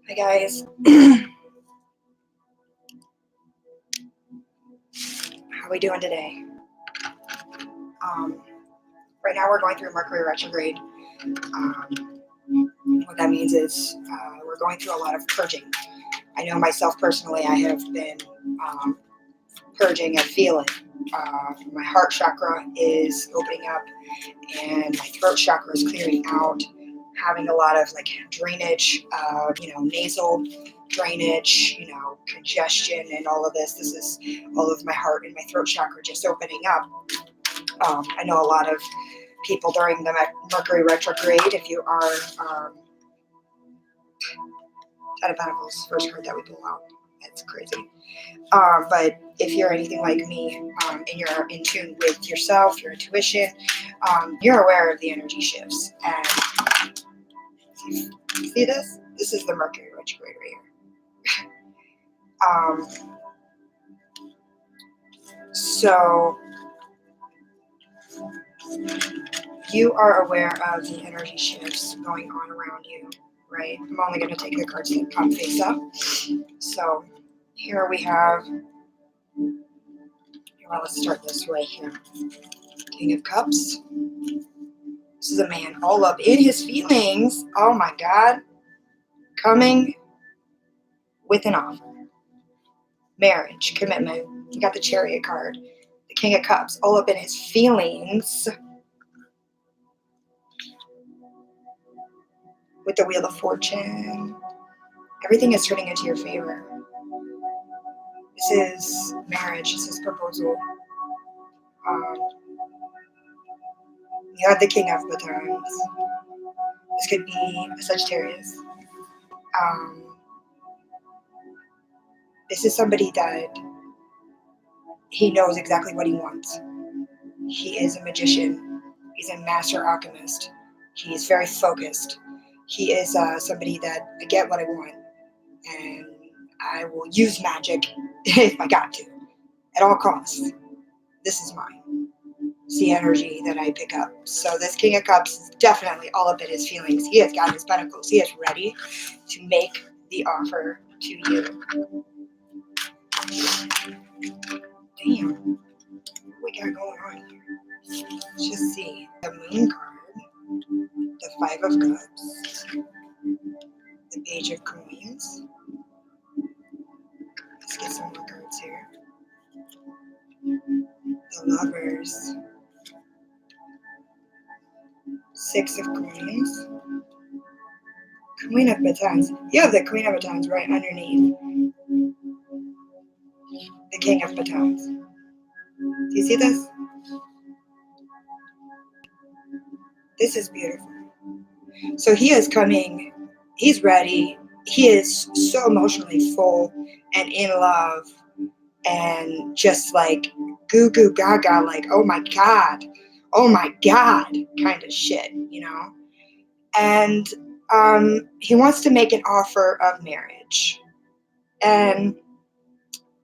Hi guys, how are we doing today? Um, right now we're going through Mercury retrograde. What that means is we're going through a lot of purging. I know myself personally, I have been um, purging and feeling. My heart chakra is opening up, and my throat chakra is clearing out. Having a lot of like drainage, nasal drainage, congestion, and all of this. This is all of my heart and my throat chakra just opening up. I know a lot of people during the Mercury retrograde, if you are Ten of Pentacles, first card that we pull out. That's crazy. But if you're anything like me, and you're in tune with yourself, your intuition, you're aware of the energy shifts. And see this? This is the Mercury retrograde right here. So you are aware of the energy shifts going on around you, right? I'm only going to take the cards that come face up. So here we have, well, let's start this right here. King of Cups. This is a man all up in his feelings. Oh my God. Coming with an offer. Marriage, commitment. You got the Chariot card. The King of Cups, all up in his feelings. With the Wheel of Fortune. Everything is turning into your favor. This is marriage. This is proposal. You have the King of Batons. This could be a Sagittarius. This is somebody that he knows exactly what he wants. He is a magician. He's a master alchemist. He's very focused. He is somebody that I get what I want, and I will use magic if I got to, at all costs. This is mine. It's the energy that I pick up. So this King of Cups is definitely all up in his feelings. He has got his pentacles. He is ready to make the offer to you. Damn. What we got going on here? Let's just see. The Moon card. The Five of Cups. The Page of Coins. Let's get some more cards here. The Lovers. Six of Coins. Queen of Batons. You have the Queen of Batons right underneath the King of Batons. Do you see this? This is beautiful. So he is coming. He's ready. He is so emotionally full and in love and just like goo goo gaga, like, oh my God, kind of shit, And he wants to make an offer of marriage. And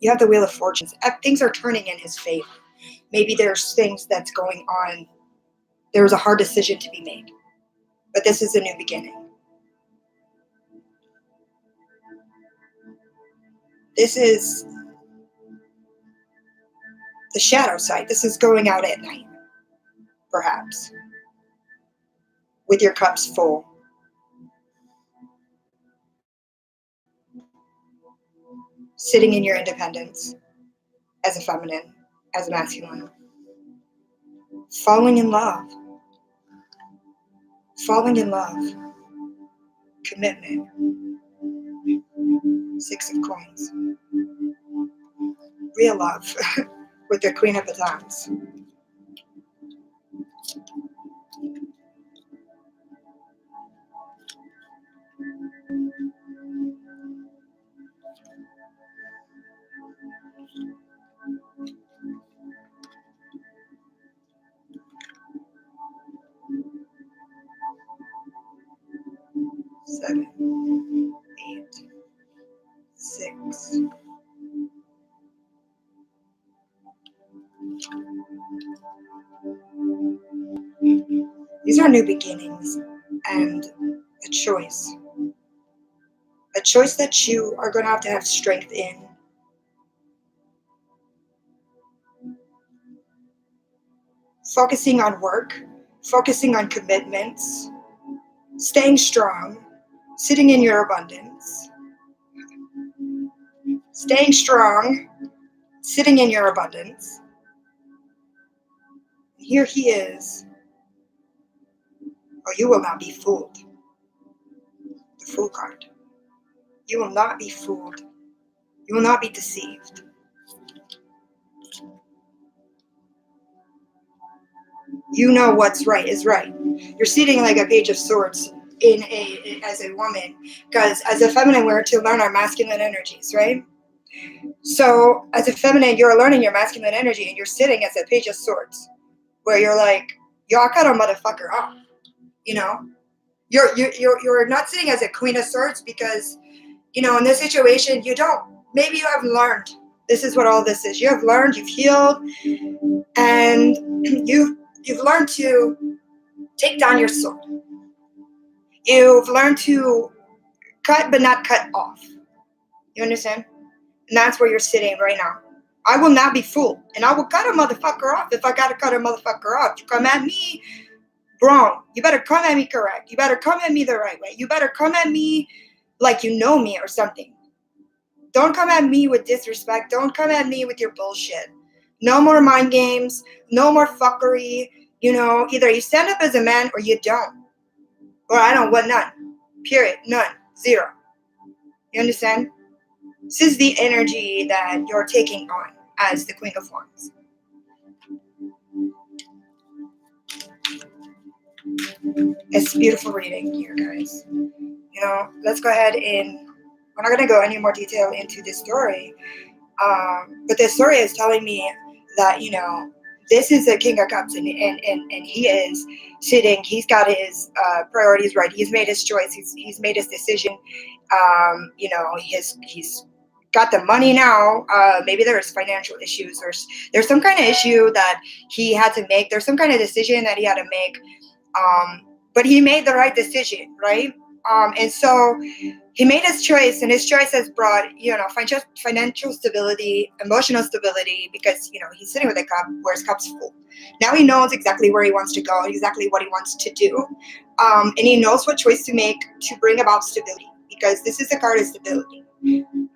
you have the Wheel of Fortunes. Things are turning in his favor. Maybe there's things that's going on. There was a hard decision to be made. But this is a new beginning. This is the shadow side. This is going out at night, perhaps, with your cups full. Sitting in your independence as a feminine, as a masculine. Falling in love. Falling in love. Commitment. Six of Coins. Real love with the Queen of Batons. Seven, 8, 6. These are new beginnings and a choice. A choice that you are going to have strength in. Focusing on work, focusing on commitments, staying strong, sitting in your abundance, staying strong, sitting in your abundance. Here he is, or you will not be fooled. The Fool card. You will not be fooled. You will not be deceived. You know what's right is right. You're sitting like a Page of Swords as a woman, because as a feminine we're to learn our masculine energies, right? So as a feminine, you're learning your masculine energy, and you're sitting as a Page of Swords, where you're like, yo, I cut a motherfucker off. You know, you're not sitting as a Queen of Swords because, you know, in this situation you don't. Maybe you have learned. This is what all this is. You have learned. You've healed, and you've learned to take down your sword. You've learned to cut but not cut off. You understand? And that's where you're sitting right now. I will not be fooled. And I will cut a motherfucker off if I gotta cut a motherfucker off. You come at me wrong. You better come at me correct. You better come at me the right way. You better come at me like you know me or something. Don't come at me with disrespect. Don't come at me with your bullshit. No more mind games. No more fuckery. You know, either you stand up as a man or you don't. Or I don't want none. Period. None. Zero. You understand? This is the energy that you're taking on as the Queen of Wands. It's a beautiful reading here, guys. You know, let's go ahead and we're not going to go any more detail into this story. But the story is telling me that, you know, this is the King of Cups, and he is sitting. He's got his priorities right. He's made his choice. He's made his decision. You know, he's got the money now. Maybe there's financial issues. There's some kind of issue that he had to make. There's some kind of decision that he had to make. But he made the right decision, right? And so he made his choice, and his choice has brought, you know, financial stability, emotional stability, because, you know, he's sitting with a cup where his cup's full. Now he knows exactly where he wants to go, exactly what he wants to do, and he knows what choice to make to bring about stability, because this is a card of stability.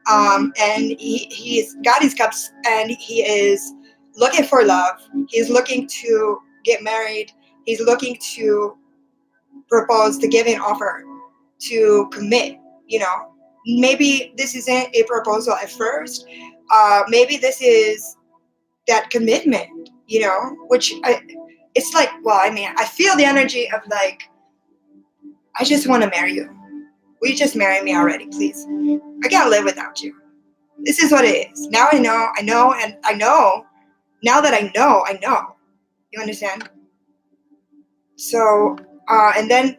And he's got his cups, and he is looking for love. He's looking to get married. He's looking to propose, to give an offer, to commit. You know, maybe this isn't a proposal at first. Maybe this is that commitment, you know, it's like, well, I mean, I feel the energy of like, I just want to marry you. Will you just marry me already, please? I can't live without you. This is what it is. Now I know, and I know. Now that I know. You understand? So, and then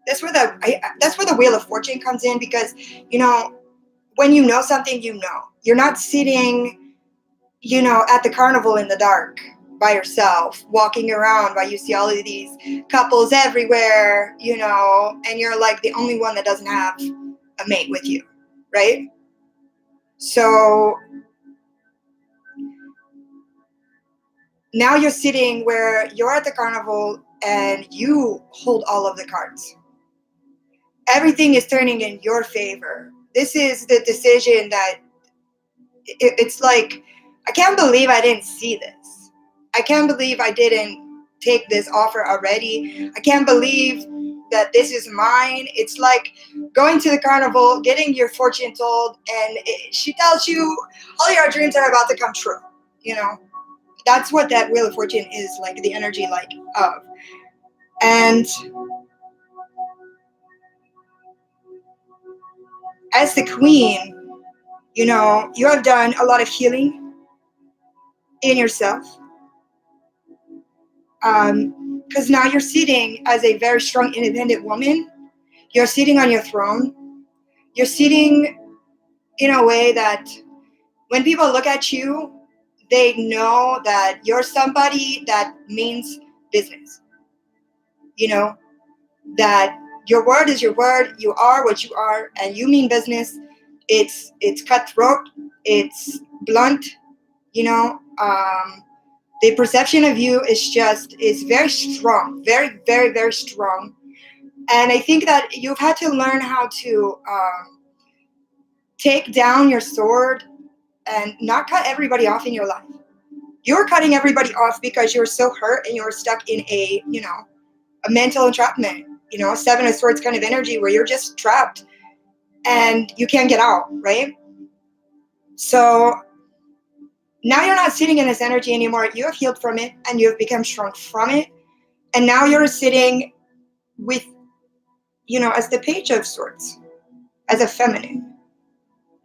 that's where the Wheel of Fortune comes in, because, you know, when you know something, you know. You're not sitting, you know, at the carnival in the dark by yourself, walking around while you see all of these couples everywhere, you know, and you're like the only one that doesn't have a mate with you, right? So now you're sitting where you're at the carnival and you hold all of the cards. Everything is turning in your favor. This is the decision that it's like, I can't believe I didn't see this. I can't believe I didn't take this offer already. I can't believe that this is mine. It's like going to the carnival, getting your fortune told, and she tells you all your dreams are about to come true. You know, that's what that Wheel of Fortune is like, the energy like of. And as the queen, you know, you have done a lot of healing in yourself. Because now you're sitting as a very strong, independent woman. You're sitting on your throne. You're sitting in a way that when people look at you, they know that you're somebody that means business. You know, that Your word is your word. You are what you are, and you mean business. It's cutthroat. It's blunt. You know, the perception of you is very strong, very, very, very strong. And I think that you've had to learn how to take down your sword and not cut everybody off in your life. You're cutting everybody off because you're so hurt and you're stuck in a mental entrapment, a Seven of Swords kind of energy where you're just trapped and you can't get out, right? So now you're not sitting in this energy anymore. You have healed from it and you have become strong from it. And now you're sitting with, as the Page of Swords, as a feminine,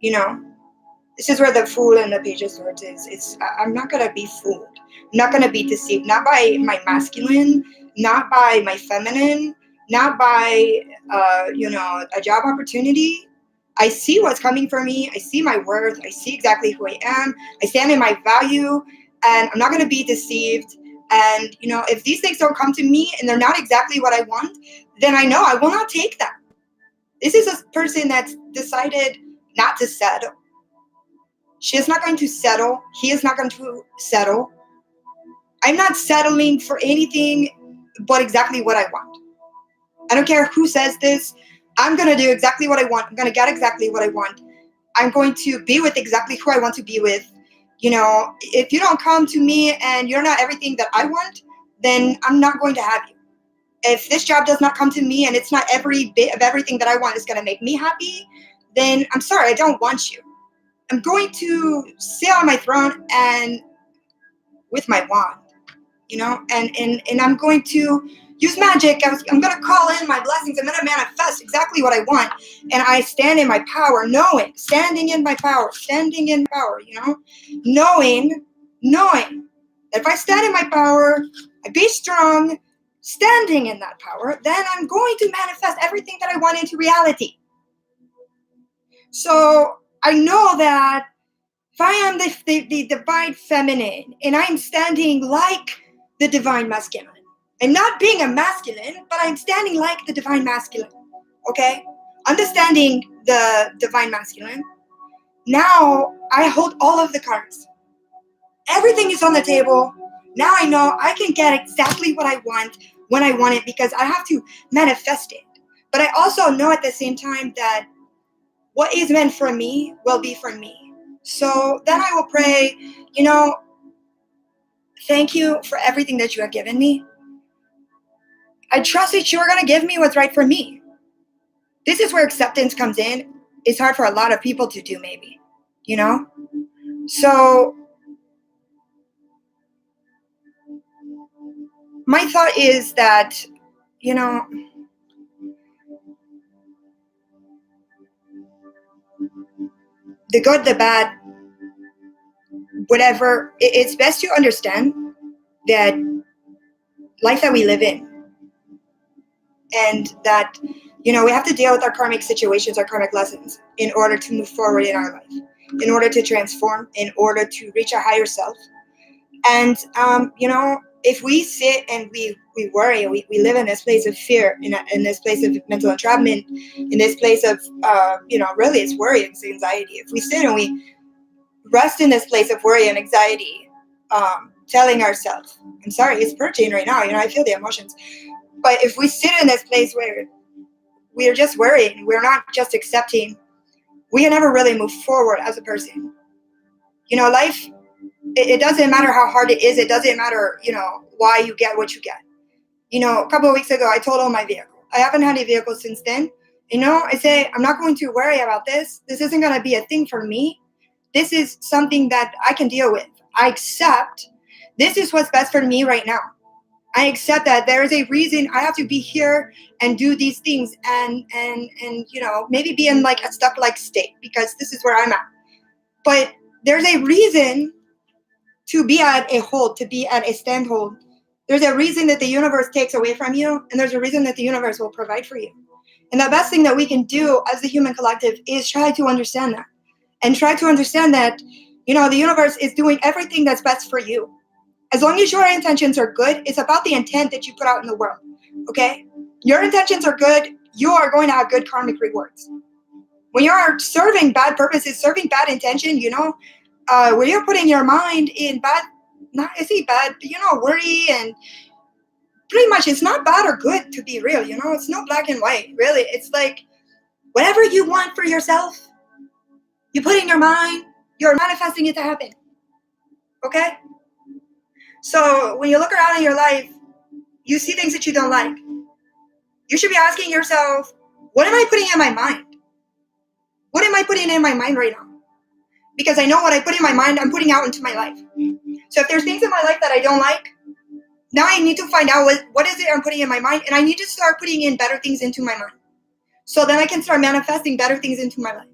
This is where the Fool and the Page of Swords is. I'm not going to be fooled. I'm not going to be deceived. Not by my masculine, not by my feminine, not by, a job opportunity. I see what's coming for me. I see my worth. I see exactly who I am. I stand in my value, and I'm not going to be deceived. And, if these things don't come to me and they're not exactly what I want, then I know I will not take them. This is a person that's decided not to settle. She is not going to settle. He is not going to settle. I'm not settling for anything but exactly what I want. I don't care who says this. I'm going to do exactly what I want. I'm going to get exactly what I want. I'm going to be with exactly who I want to be with. If you don't come to me and you're not everything that I want, then I'm not going to have you. If this job does not come to me and it's not every bit of everything that I want is going to make me happy, then I'm sorry, I don't want you. I'm going to sit on my throne and with my wand, and I'm going to use magic. I'm going to call in my blessings. I'm going to manifest exactly what I want. And I stand in my power, standing in my power, knowing that if I stand in my power, I be strong, standing in that power, then I'm going to manifest everything that I want into reality. So I know that if I am the divine feminine and I'm standing like the divine masculine, and not being a masculine, but I'm standing like the divine masculine, okay? Understanding the divine masculine, now I hold all of the cards. Everything is on the table. Now I know I can get exactly what I want when I want it because I have to manifest it. But I also know at the same time that what is meant for me will be for me. So then I will pray, thank you for everything that you have given me. I trust that you're going to give me what's right for me. This is where acceptance comes in. It's hard for a lot of people to do, maybe, So my thought is that, the good, the bad, whatever, it's best to understand that life that we live in, and that, we have to deal with our karmic situations, our karmic lessons, in order to move forward in our life, in order to transform, in order to reach our higher self. And, if we sit and we worry, we live in this place of fear, in this place of mental entrapment, in this place of, really it's worry and anxiety. If we sit and we rest in this place of worry and anxiety, telling ourselves, I'm sorry, it's purging right now, I feel the emotions. But if we sit in this place where we're just worrying, we're not just accepting, we can never really move forward as a person. Life, it doesn't matter how hard it is. It doesn't matter, why you get what you get. A couple of weeks ago, I totaled my vehicle. I haven't had a vehicle since then. I say, I'm not going to worry about this. This isn't going to be a thing for me. This is something that I can deal with. I accept this is what's best for me right now. I accept that there is a reason I have to be here and do these things and maybe be in like a stuck like state because this is where I'm at. But there's a reason to be at a hold, to be at a stand hold. There's a reason that the universe takes away from you, and there's a reason that the universe will provide for you. And the best thing that we can do as the human collective is try to understand that. And try to understand that, the universe is doing everything that's best for you. As long as your intentions are good, it's about the intent that you put out in the world, okay? Your intentions are good, you are going to have good karmic rewards. When you are serving bad purposes, serving bad intention, when you're putting your mind in bad, not I say bad, worry, and pretty much it's not bad or good, to be real. It's no black and white, really. It's like whatever you want for yourself, you put in your mind, you're manifesting it to happen. Okay? So when you look around in your life, you see things that you don't like. You should be asking yourself, what am I putting in my mind? What am I putting in my mind right now? Because I know what I put in my mind, I'm putting out into my life. So if there's things in my life that I don't like, now I need to find out what is it I'm putting in my mind, and I need to start putting in better things into my mind. So then I can start manifesting better things into my life.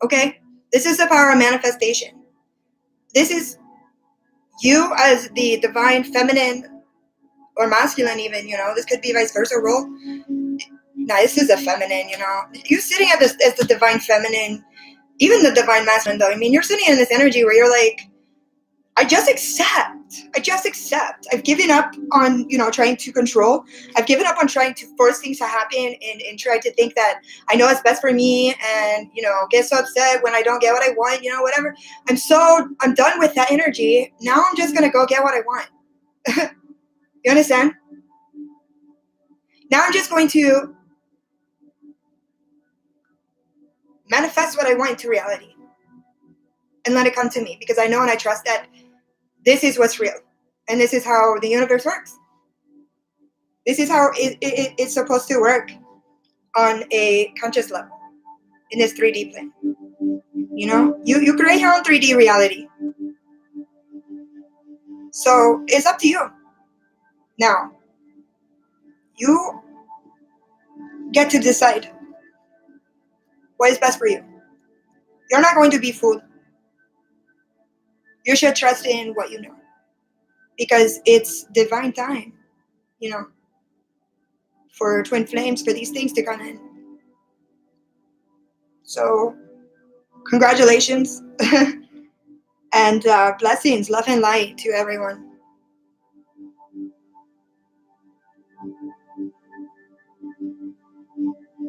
Okay? This is the power of manifestation. This is you as the divine feminine or masculine even, this could be vice versa role. Now this is a feminine, you sitting as the divine feminine, even the divine masculine though. I mean, you're sitting in this energy where you're like, I just accept. I've given up on, trying to control. I've given up on trying to force things to happen and try to think that I know what's best for me and, get so upset when I don't get what I want, whatever. I'm done with that energy. Now I'm just going to go get what I want. You understand? Now I'm just going to manifest what I want into reality and let it come to me, because I know and I trust that this is what's real. And this is how the universe works. This is how it's supposed to work on a conscious level in this 3D plane. You create your own 3D reality. So it's up to you. Now, you get to decide what is best for you. You're not going to be fooled. You should trust in what you know, because it's divine time, for twin flames, for these things to come in. So congratulations and blessings, love and light to everyone.